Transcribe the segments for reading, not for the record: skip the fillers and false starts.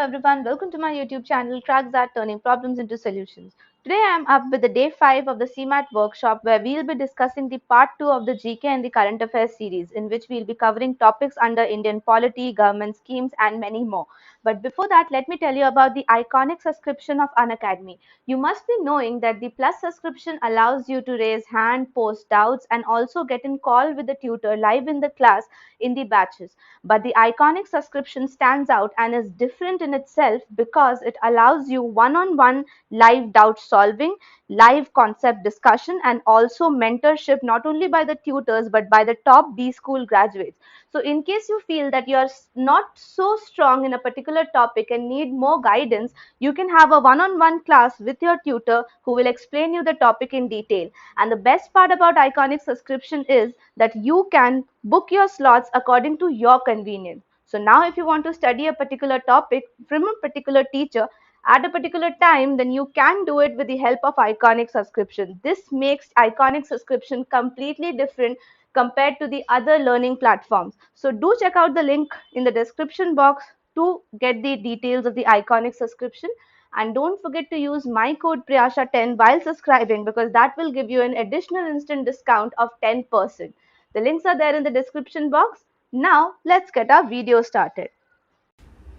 everyone, welcome to my YouTube channel Crack That Turning Problems into Solutions. Today I am up with the day 5 of the CMAT workshop where we will be discussing the part 2 of the GK and the current affairs series in which we will be covering topics under Indian polity, government schemes and many more. But before that, let me tell you about the iconic subscription of Unacademy. You must be knowing that the Plus subscription allows you to raise hand, post doubts and also get in call with the tutor live in the class in the batches. But the iconic subscription stands out and is different in itself because it allows you one-on-one live doubt solving, live concept discussion, and also mentorship not only by the tutors but by the top B school graduates. So, in case you feel that you are not so strong in a particular topic and need more guidance, you can have a one-on-one class with your tutor who will explain you the topic in detail. And the best part about iconic subscription is that you can book your slots according to your convenience. So now if you want to study a particular topic from a particular teacher at a particular time, then you can do it with the help of iconic subscription. This makes iconic subscription completely different compared to the other learning platforms. So do check out the link in the description box to get the details of the iconic subscription. And don't forget to use my code Priyasha10 while subscribing because that will give you an additional instant discount of 10%. The links are there in the description box. Now let's get our video started.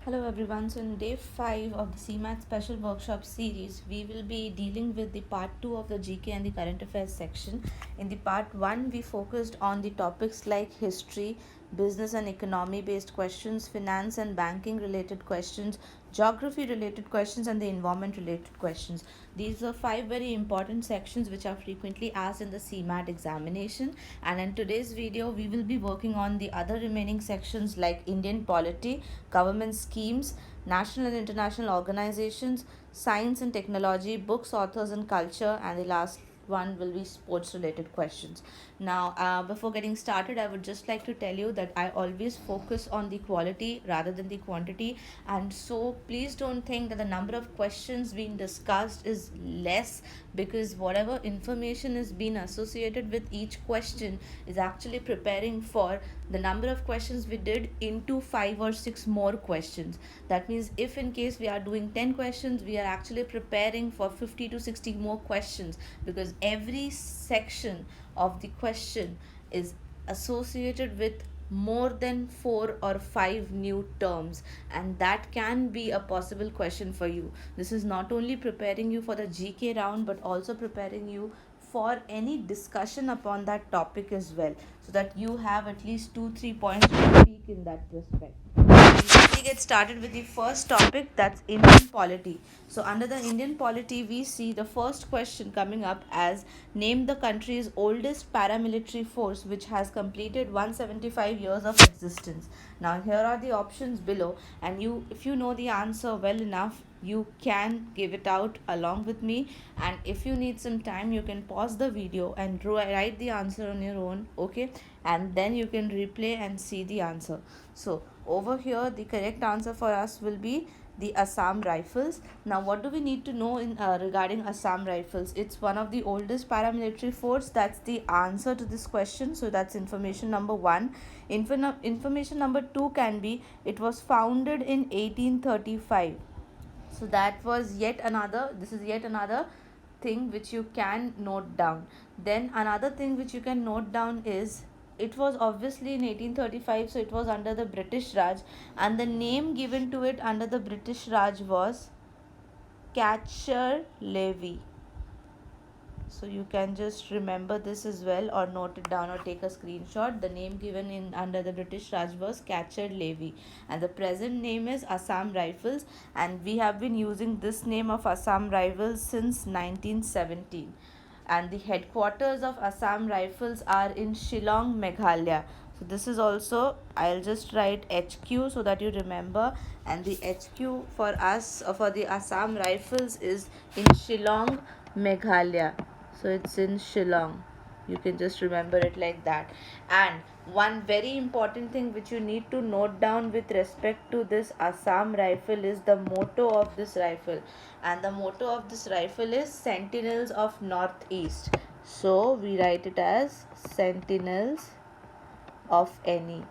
Hello everyone, so in day 5 of the CMAT special workshop series, we will be dealing with the part 2 of the GK and the current affairs section. In the part 1, we focused on the topics like history, business and economy based questions, finance and banking related questions, geography related questions and the environment related questions. These are 5 very important sections which are frequently asked in the CMAT examination, and in today's video we will be working on the other remaining sections like Indian polity, government schemes, national and international organizations, science and technology, books, authors and culture, and the last one will be sports related questions. Now before getting started, I would just like to tell you that I always focus on the quality rather than the quantity, and so please don't think that the number of questions being discussed is less, because whatever information is being associated with each question is actually preparing for the number of questions we did into 5 or 6 more questions. That means if in case we are doing 10 questions, we are actually preparing for 50 to 60 more questions, because every section of the question is associated with more than 4 or 5 new terms, and that can be a possible question for you. This is not only preparing you for the GK round but also preparing you for any discussion upon that topic as well, so that you have at least 2-3 points to speak in that respect. We get started with the first topic, that's Indian polity. So under the Indian polity, we see the first question coming up as name the country's oldest paramilitary force which has completed 175 years of existence. Now here are the options below, and you, if you know the answer well enough, you can give it out along with me, and if you need some time you can pause the video and write the answer on your own, okay, and then you can replay and see the answer. So over here the correct answer for us will be the Assam Rifles. Now what do we need to know in regarding Assam Rifles? It's one of the oldest paramilitary force. That's the answer to this question, so that's information number 1. Information number 2 can be it was founded in 1835. So that was yet another, this is yet another thing which you can note down. Then another thing which you can note down is it was obviously in 1835, so it was under the British Raj, and the name given to it under the British Raj was Catcher Levy. So you can just remember this as well, or note it down or take a screenshot. The name given in under the British Raj was Catcher Levy, and the present name is Assam Rifles, and we have been using this name of Assam Rifles since 1917, and the headquarters of Assam Rifles are in Shillong, Meghalaya. So this is also, I'll just write HQ so that you remember, and the HQ for us for the Assam Rifles is in Shillong, Meghalaya. So it's in Shillong. You can just remember it like that. And one very important thing which you need to note down with respect to this Assam rifle is the motto of this rifle, and the motto of this rifle is Sentinels of Northeast. So we write it as Sentinels of any.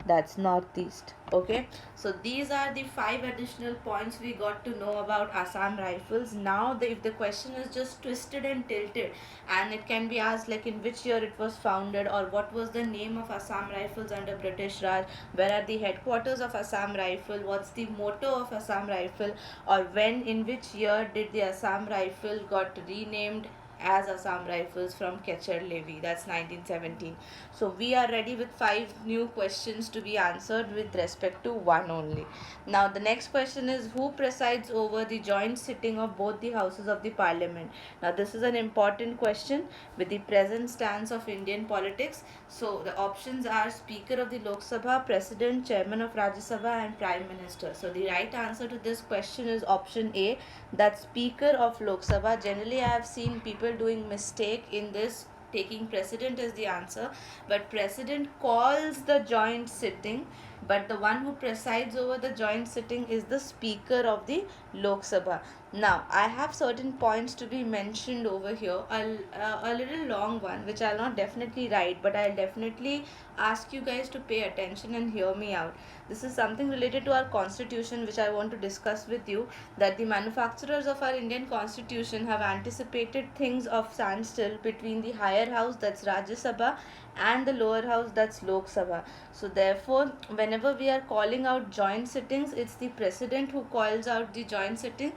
that's northeast. Okay, so these are the 5 additional points we got to know about Assam Rifles. Now if the question is just twisted and tilted, and it can be asked like in which year it was founded, or what was the name of Assam Rifles under British Raj, where are the headquarters of Assam Rifle, what's the motto of Assam Rifle, or when, in which year did the Assam Rifle got renamed as Assam Rifles from Ketcher Levy, that's 1917. So we are ready with 5 new questions to be answered with respect to one only. Now the next question is, who presides over the joint sitting of both the houses of the parliament? Now this is an important question with the present stance of Indian politics. So the options are Speaker of the Lok Sabha, President, Chairman of Rajya Sabha, and Prime Minister. So the right answer to this question is option A, that Speaker of Lok Sabha. Generally I have seen people doing mistake in this, taking president as the answer, but president calls the joint sitting, but the one who presides over the joint sitting is the speaker of the Lok Sabha. Now I have certain points to be mentioned over here, a little long one which I'll not definitely write, but I'll definitely ask you guys to pay attention and hear me out. This is something related to our constitution which I want to discuss with you, that the manufacturers of our Indian constitution have anticipated things of standstill between the higher house, that's Rajya Sabha, and the lower house, that's Lok Sabha. So therefore whenever we are calling out joint sittings, it's the president who calls out the joint sitting,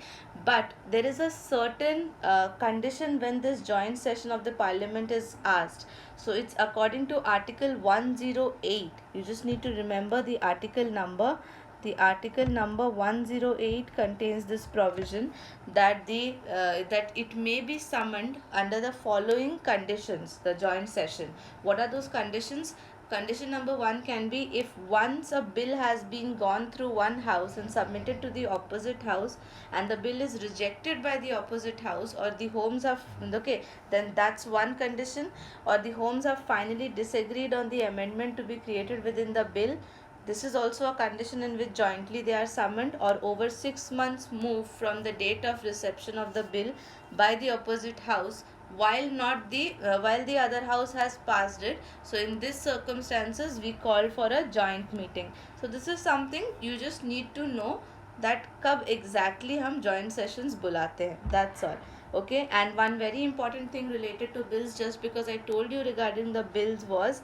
but there is a certain condition when this joint session of the parliament is asked. So it's according to article 108. You just need to remember the article number. The article number 108 contains this provision that that it may be summoned under the following conditions, the joint session. What are those conditions? Condition number 1 can be, if once a bill has been gone through one house and submitted to the opposite house, and the bill is rejected by the opposite house, or the homes are okay, then that's one condition, or the homes have finally disagreed on the amendment to be created within the bill. This is also a condition in which jointly they are summoned, or over 6 months move from the date of reception of the bill by the opposite house, while not the while the other house has passed it. So in this circumstances we call for a joint meeting. So this is something you just need to know, that कब exactly हम joint sessions बुलाते हैं, that's all. Okay, and one very important thing related to bills, just because I told you regarding the bills, was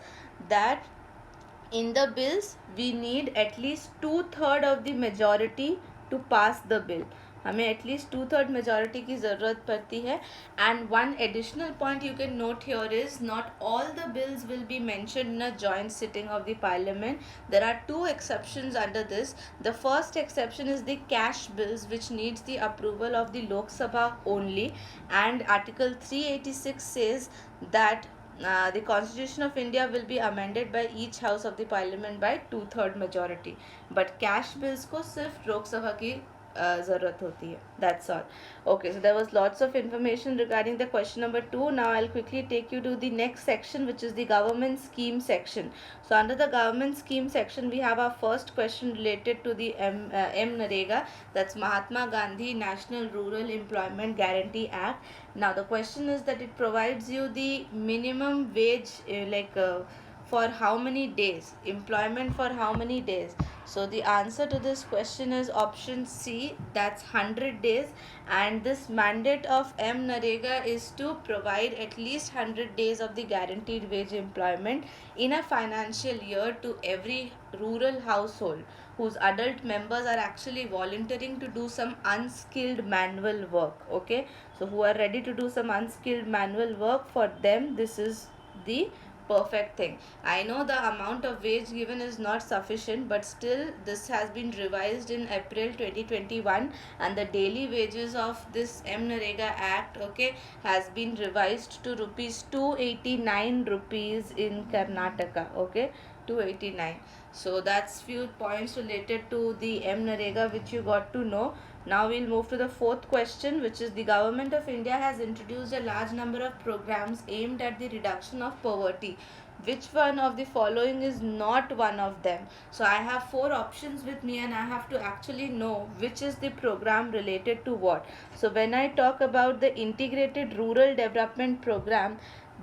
that in the bills we need at least 2/3 of the majority to pass the bill. हमें at least 2/3 majority की ज़रूरत पड़ती है. And one additional point you can note here is, not all the bills will be mentioned in a joint sitting of the Parliament. There are 2 exceptions under this. The first exception is the cash bills, which needs the approval of the Lok Sabha only, and article 386 says that the Constitution of India will be amended by each house of the parliament by 2/3 majority. But cash bills को सिर्फ लोक सभा की ज़रूरत होती है. That's all. Okay, so there was lots of information regarding the question number 2. Now I'll quickly take you to the next section, which is the government scheme section. So under the government scheme section, we have our first question related to the MNREGA, that's Mahatma Gandhi National Rural Employment Guarantee Act. Now the question is that it provides you the minimum wage for how many days, employment for how many days. So the answer to this question is option C, that's 100 days. And this mandate of MNREGA is to provide at least 100 days of the guaranteed wage employment in a financial year to every rural household whose adult members are actually volunteering to do some unskilled manual work. Okay, so who are ready to do some unskilled manual work, for them this is the perfect thing. I know the amount of wage given is not sufficient, but still this has been revised in April 2021, and the daily wages of this MNREGA Act, okay, has been revised to rupees 289 rupees in Karnataka. Okay, 289. So that's few points related to the MNREGA which you got to know. Now we'll move to the fourth question, which is, the government of India has introduced a large number of programs aimed at the reduction of poverty. Which one of the following is not one of them? So I have 4 options with me, and I have to actually know which is the program related to what. So when I talk about the integrated rural development program,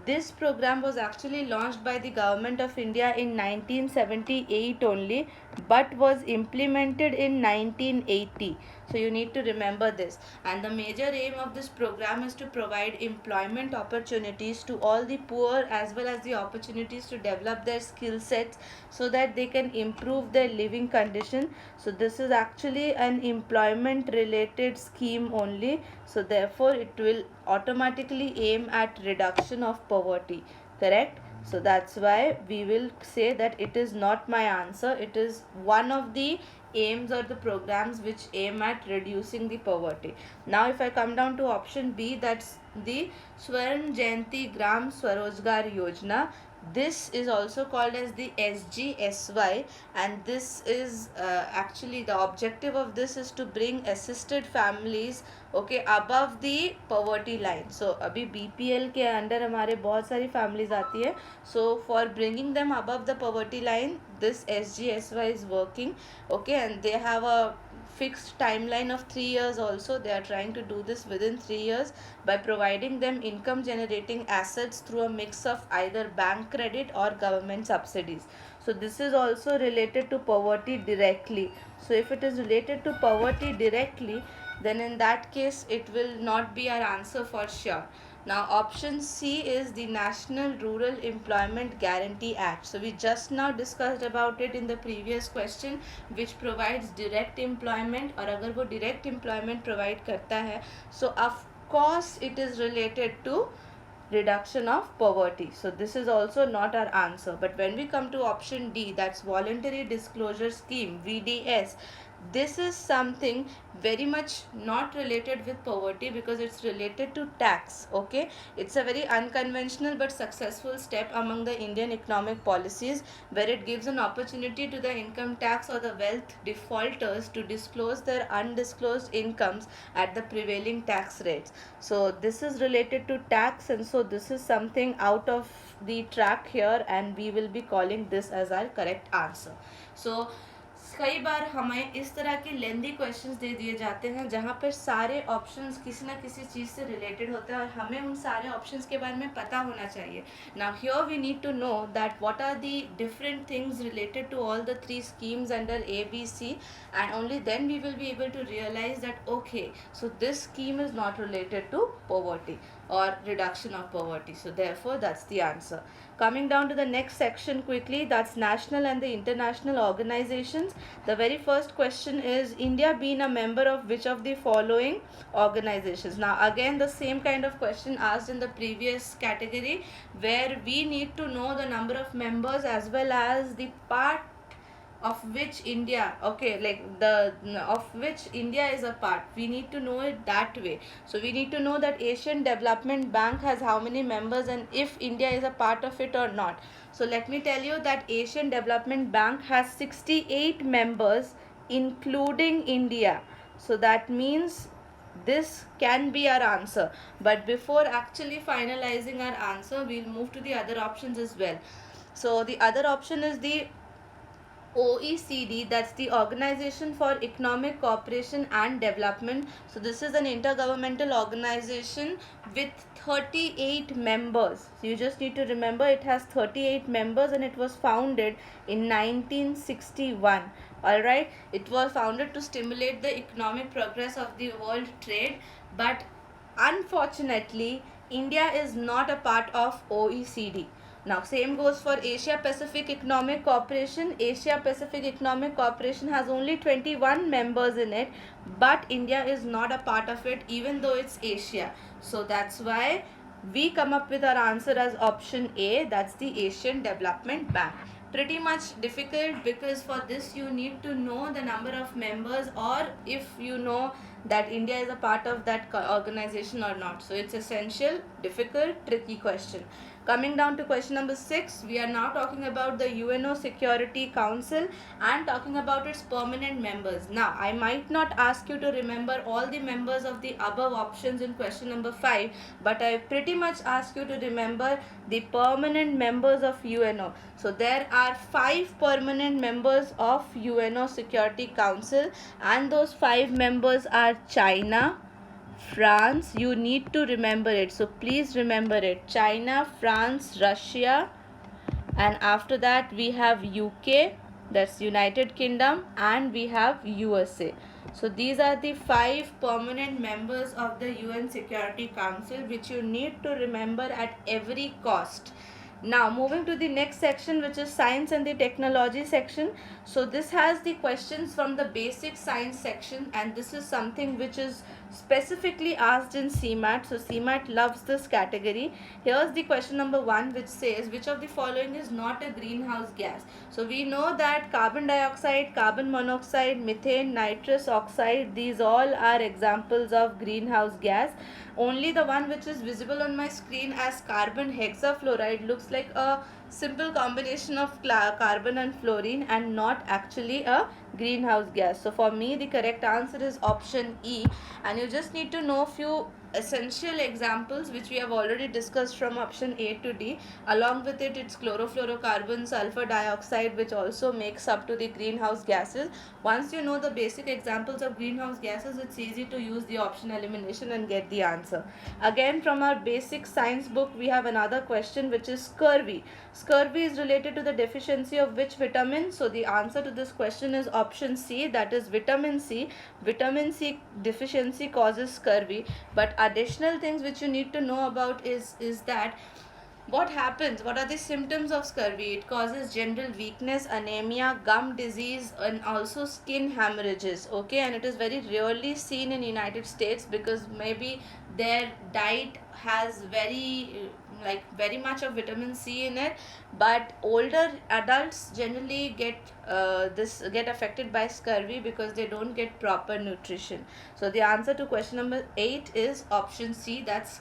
This program was actually launched by the government of India in 1978 only, but was implemented in 1980. So you need to remember this. And the major aim of this program is to provide employment opportunities to all the poor, as well as the opportunities to develop their skill sets so that they can improve their living condition. So this is actually an employment related scheme only. So therefore it will automatically aim at reduction of poverty. Correct? So that's why we will say that it is not my answer. It is one of the aims or the programs which aim at reducing the poverty. Now if I come down to option B, that's the Swarn Jayanti Gram Swarojgar Yojana. This is also called as the SGSY, and this is actually the objective of this is to bring assisted families okay above the poverty line. So अभी BPL के under हमारे बहुत सारी families आती है. So for bringing them above the poverty line, this SGSY is working okay, and they have a fixed timeline of 3 years also. They are trying to do this within 3 years by providing them income generating assets through a mix of either bank credit or government subsidies. So this is also related to poverty directly. So if it is related to poverty directly, then in that case it will not be our answer for sure. Now option C is the National Rural Employment Guarantee Act. So we just now discussed about it in the previous question, which provides direct employment, और अगर वो direct employment provide करता है, so of course it is related to reduction of poverty. So this is also not our answer. But when we come to option D, that's Voluntary Disclosure Scheme, VDS, this is something very much not related with poverty because it's related to tax. Okay, it's a very unconventional but successful step among the Indian economic policies, where it gives an opportunity to the income tax or the wealth defaulters to disclose their undisclosed incomes at the prevailing tax rates. So this is related to tax, and so this is something out of the track here, and we will be calling this as our correct answer. So कई बार हमें इस तरह के लेंदी questions दे दिए जाते हैं जहाँ पर सारे ऑप्शंस किसी ना किसी चीज़ से रिलेटेड होते हैं और हमें उन सारे ऑप्शंस के बारे में पता होना चाहिए. Now here we need to know that what are the different things related to all the 3 schemes under ABC, and only then we will be able to realize that okay, so this scheme is not related to poverty or reduction of poverty. So therefore that's the answer. Coming down to the next section quickly, that's national and the international organizations. The very first question is India being a member of which of the following organizations? Now again the same kind of question asked in the previous category, where we need to know the number of members as well as the part of which India, okay, like the of which India is a part. We need to know it that way. So we need to know that Asian Development Bank has how many members and if India is a part of it or not. So let me tell you that Asian Development Bank has 68 members including India. So that means this can be our answer. But before actually finalizing our answer, we'll move to the other options as well. So the other option is the OECD, that's the Organization for Economic Cooperation and Development. So this is an intergovernmental organization with 38 members. So you just need to remember it has 38 members and it was founded in 1961. Alright, it was founded to stimulate the economic progress of the world trade, but unfortunately India is not a part of OECD. Now same goes for Asia Pacific Economic Cooperation. Asia Pacific Economic Cooperation has only 21 members in it, but India is not a part of it even though it's Asia. So that's why we come up with our answer as option A, that's the Asian Development Bank. Pretty much difficult because for this you need to know the number of members, or if you know that India is a part of that organization or not. So it's essential, difficult, tricky question. Coming down to question number 6, we are now talking about the UNO Security Council and talking about its permanent members. Now, I might not ask you to remember all the members of the above options in question number 5, but I pretty much ask you to remember the permanent members of UNO. So, there are 5 permanent members of UNO Security Council, and those 5 members are China, France, you need to remember it. So please remember it. China, France, Russia, and after that we have UK, that's United Kingdom, and we have USA. So these are the 5 permanent members of the UN Security Council which you need to remember at every cost. Now moving to the next section, which is science and the technology section. So this has the questions from the basic science section, and this is something which is specifically asked in CMAT. So CMAT loves this category. Here's the question number 1, which says which of the following is not a greenhouse gas. So we know that carbon dioxide, carbon monoxide, methane, nitrous oxide, these all are examples of greenhouse gas. Only the one which is visible on my screen as carbon hexafluoride looks like a simple combination of carbon and fluorine and not actually a greenhouse gas. So for me the correct answer is option E, and you just need to know few essential examples which we have already discussed from option A to D. Along with it, it's chlorofluorocarbon, sulfur dioxide, which also makes up to the greenhouse gases. Once you know the basic examples of greenhouse gases, it's easy to use the option elimination and get the answer. Again, from our basic science book, we have another question which is scurvy. Scurvy is related to the deficiency of which vitamin? So the answer to this question is option C, that is vitamin C. Vitamin C deficiency causes scurvy. But additional things which you need to know about is that what happens, what are the symptoms of scurvy? It causes general weakness, anemia, gum disease, and also skin hemorrhages. Okay, and it is very rarely seen in United States because maybe their diet has very much of vitamin C in it. But older adults generally get affected by scurvy because they don't get proper nutrition. So the answer to question number 8 is option C, that's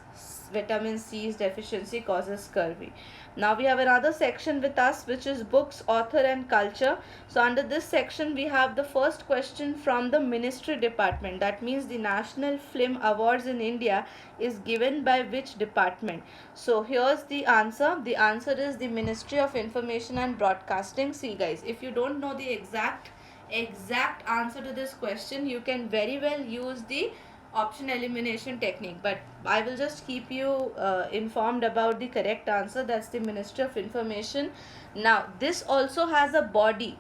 vitamin C's deficiency causes scurvy. Now we have another section with us which is books, author and culture. So under this section we have the first question from the Ministry Department. That means the National Film Awards in India is given by which department? So here's the answer. The answer is the Ministry of Information and Broadcasting. See guys, if you don't know the exact answer to this question, you can very well use the option elimination technique, but I will just keep you informed about the correct answer. That's the Ministry of Information. Now this also has a body.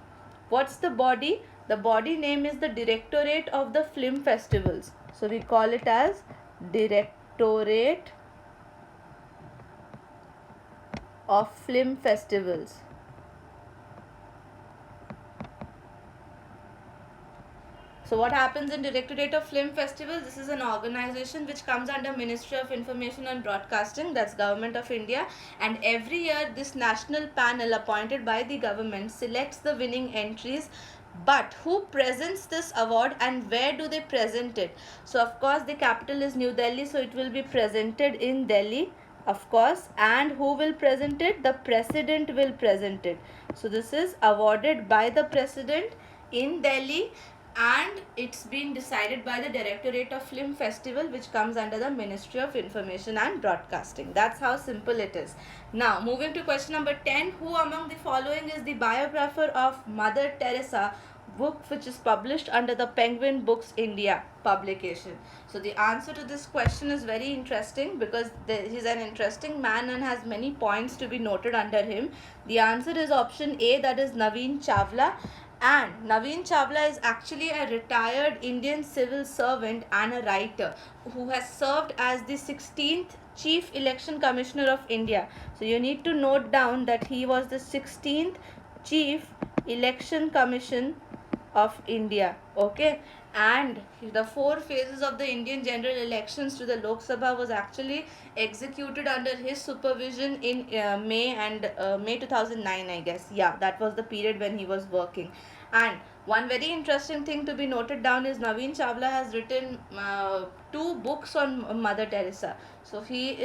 What's the body? The body name is the Directorate of the Film Festivals. So we call it as Directorate of Film Festivals. So what happens in Directorate of Film Festivals? This is an organization which comes under Ministry of Information and Broadcasting, that's Government of India, and every year this national panel appointed by the government selects the winning entries. But who presents this award and where do they present it? So of course the capital is New Delhi, so it will be presented in Delhi, of course. And who will present it? The President will present it. So this is awarded by the President in Delhi, and it's been decided by the Directorate of Film Festival, which comes under the Ministry of Information and Broadcasting. That's how simple it is. Now moving to question number 10, who among the following is the biographer of Mother Teresa, book which is published under the Penguin Books India publication? So the answer to this question is very interesting because he's an interesting man and has many points to be noted under him. The answer is option A, that is Naveen Chawla. And Naveen Chawla is actually a retired Indian civil servant and a writer who has served as the 16th Chief Election Commissioner of India. So you need to note down that he was the 16th Chief Election Commission of India. Okay, and the 4 phases of the Indian general elections to the Lok Sabha was actually executed under his supervision in May 2009, I guess. Yeah, that was the period when he was working. And one very interesting thing to be noted down is Naveen Chawla has written 2 books on Mother Teresa. So he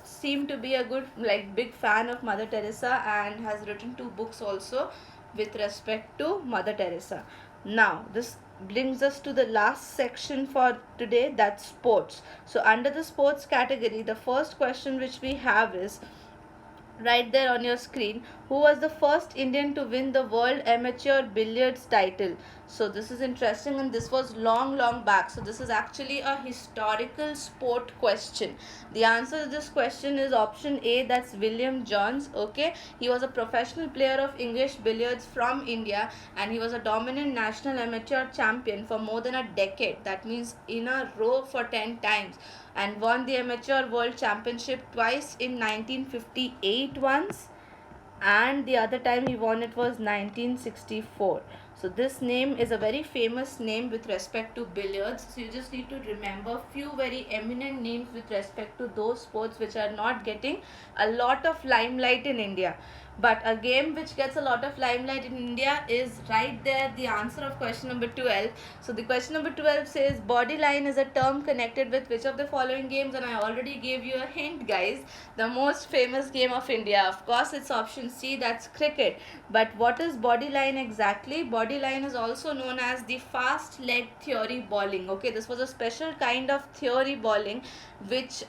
seemed to be a good big fan of Mother Teresa and has written 2 books also with respect to Mother Teresa. Now this brings us to the last section for today, that's sports. So under the sports category, the first question which we have is right there on your screen, who was the first Indian to win the world amateur billiards title. So this is interesting, and this was long back. So this is actually a historical sport question. The answer to this question is option A, that's William Johns. Okay, he was a professional player of English billiards from India, and he was a dominant national amateur champion for more than a decade. That means in a row for 10 times, and won the amateur world championship twice in 1958 once, and the other time he won it was 1964. So this name is a very famous name with respect to billiards. So you just need to remember few very eminent names with respect to those sports which are not getting a lot of limelight in India. But a game which gets a lot of limelight in India is right there, the answer of question number 12. So the question number 12 says body line is a term connected with which of the following games, and I already gave you a hint, guys. The most famous game of India, of course, it's option C, that's cricket. But what is body line exactly? Body line is also known as the fast leg theory bowling. Okay, this was a special kind of theory bowling which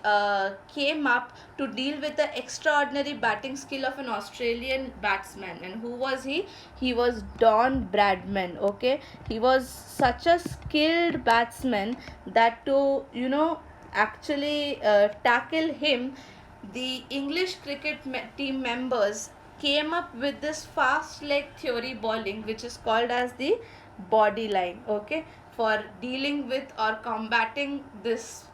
came up to deal with the extraordinary batting skill of an Australian batsman. And who was he? He was Don Bradman. Okay, he was such a skilled batsman that to actually tackle him, the English cricket team members came up with this fast leg theory bowling, which is called as the body line. Okay, for dealing with or combating this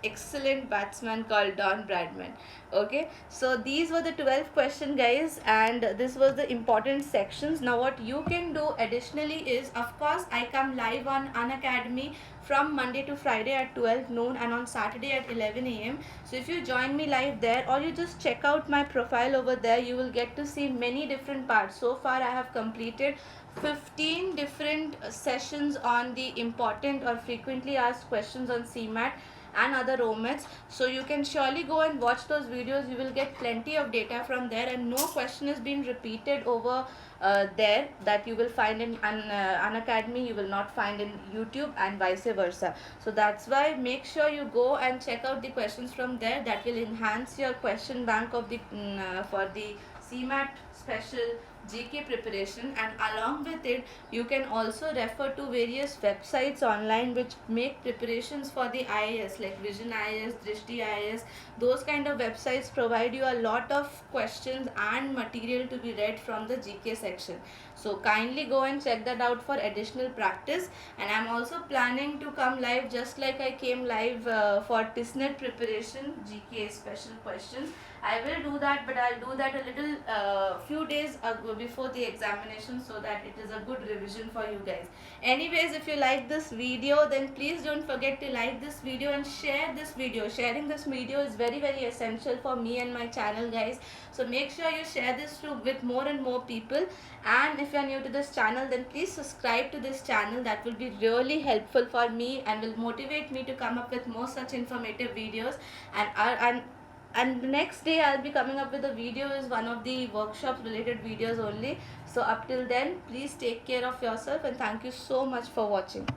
excellent batsman called Don Bradman. Okay, so these were the 12 question, guys, and this was the important sections. Now what you can do additionally is, of course, I come live on Unacademy from Monday to Friday at 12 noon and on Saturday at 11 a.m. So if you join me live there, or you just check out my profile over there, you will get to see many different parts. So far I have completed 15 different sessions on the important or frequently asked questions on CMAT and other OMETs. So you can surely go and watch those videos. You will get plenty of data from there, and no question is being repeated over there that you will find in Unacademy, you will not find in YouTube, and vice versa. So that's why make sure you go and check out the questions from there. That will enhance your question bank of the for the CMAT special GK preparation, and along with it you can also refer to various websites online which make preparations for the IAS, like Vision IAS, Drishti IAS. Those kind of websites provide you a lot of questions and material to be read from the GK section. So kindly go and check that out for additional practice. And I'm also planning to come live just like I came live for TISSNET preparation GK special questions. I will do that, but I'll do that a little few days before the examination, so that it is a good revision for you guys. Anyways, if you like this video, then please don't forget to like this video and share this video. Sharing this video is very essential for me and my channel, guys. So make sure you share this with more and more people. And if you are new to this channel, then please subscribe to this channel. That will be really helpful for me and will motivate me to come up with more such informative videos. And the next day I'll be coming up with a video is one of the workshop related videos only. So up till then, please take care of yourself, and thank you so much for watching.